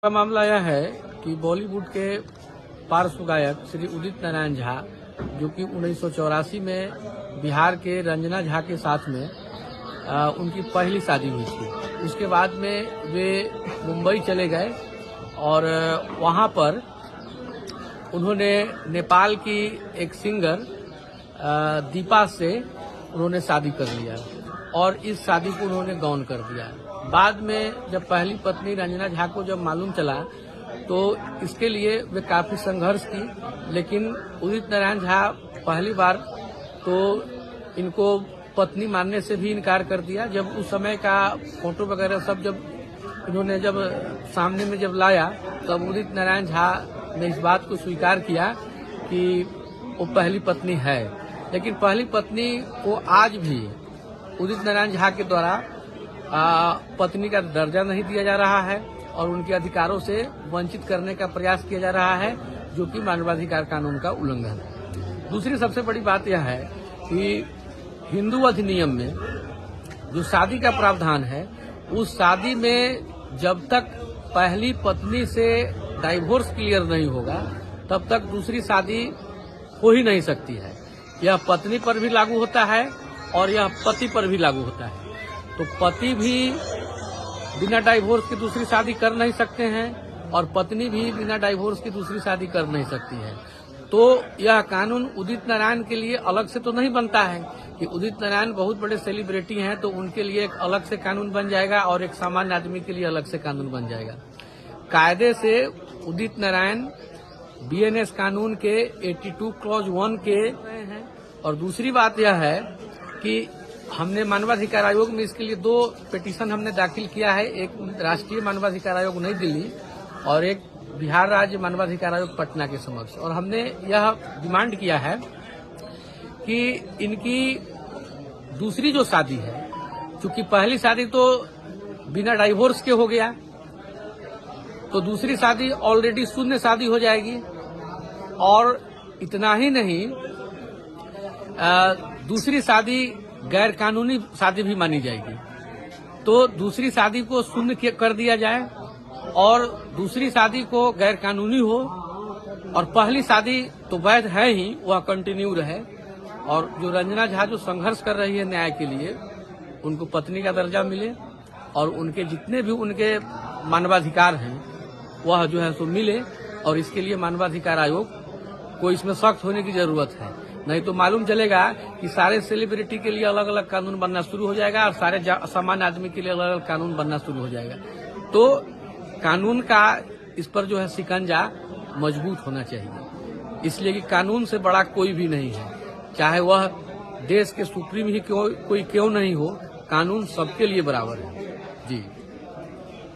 का मामला यह है कि बॉलीवुड के पार्श्व गायक श्री उदित नारायण झा, जो कि 1984 में बिहार के रंजना झा के साथ में उनकी पहली शादी हुई थी। उसके बाद में वे मुंबई चले गए और वहां पर उन्होंने नेपाल की एक सिंगर दीपा से उन्होंने शादी कर लिया और इस शादी को उन्होंने गौन कर दिया। बाद में जब पहली पत्नी रंजना झा को जब मालूम चला तो इसके लिए वे काफी संघर्ष की, लेकिन उदित नारायण झा पहली बार तो इनको पत्नी मानने से भी इनकार कर दिया। जब उस समय का फोटो वगैरह सब जब इन्होंने जब सामने में जब लाया तब उदित नारायण झा ने इस बात को स्वीकार किया कि वो पहली पत्नी है, लेकिन पहली पत्नी को आज भी उदित नारायण झा के द्वारा पत्नी का दर्जा नहीं दिया जा रहा है और उनके अधिकारों से वंचित करने का प्रयास किया जा रहा है, जो कि मानवाधिकार कानून का उल्लंघन है। दूसरी सबसे बड़ी बात यह है कि हिंदू अधिनियम में जो शादी का प्रावधान है, उस शादी में जब तक पहली पत्नी से डाइवोर्स क्लियर नहीं होगा तब तक दूसरी शादी हो ही नहीं सकती है। यह पत्नी पर भी लागू होता है और यह पति पर भी लागू होता है। तो पति भी बिना डाइवोर्स की दूसरी शादी कर नहीं सकते हैं और पत्नी भी बिना डाइवोर्स की दूसरी शादी कर नहीं सकती है। तो यह कानून उदित नारायण के लिए अलग से तो नहीं बनता है कि उदित नारायण बहुत बड़े सेलिब्रिटी हैं तो उनके लिए एक अलग से कानून बन जाएगा और एक सामान्य आदमी के लिए अलग से कानून बन जाएगा। कायदे से उदित नारायण बीएनएस कानून के 82 क्लॉज 1 के हैं। और दूसरी बात यह है कि हमने मानवाधिकार आयोग में इसके लिए 2 पिटीशन हमने दाखिल किया है, एक राष्ट्रीय मानवाधिकार आयोग नई दिल्ली और एक बिहार राज्य मानवाधिकार आयोग पटना के समक्ष। और हमने यह डिमांड किया है कि इनकी दूसरी जो शादी है, चूंकि पहली शादी तो बिना डाइवोर्स के हो गया, तो दूसरी शादी ऑलरेडी शून्य शादी हो जाएगी। और इतना ही नहीं, दूसरी शादी गैर कानूनी शादी भी मानी जाएगी। तो दूसरी शादी को शून्य कर दिया जाए और दूसरी शादी को गैर कानूनी हो और पहली शादी तो वैध है ही, वह कंटिन्यू रहे। और जो रंजना झा जो संघर्ष कर रही है न्याय के लिए, उनको पत्नी का दर्जा मिले और उनके जितने भी उनके मानवाधिकार हैं वह जो है सो मिले। और इसके लिए मानवाधिकार आयोग को इसमें सख्त होने की जरूरत है, नहीं तो मालूम चलेगा कि सारे सेलिब्रिटी के लिए अलग अलग कानून बनना शुरू हो जाएगा और सारे सामान्य आदमी के लिए अलग अलग कानून बनना शुरू हो जाएगा। तो कानून का इस पर जो है शिकंजा मजबूत होना चाहिए, इसलिए कि कानून से बड़ा कोई भी नहीं है, चाहे वह देश के सुप्रीम ही कोई क्यों नहीं हो, कानून सबके लिए बराबर है। जी।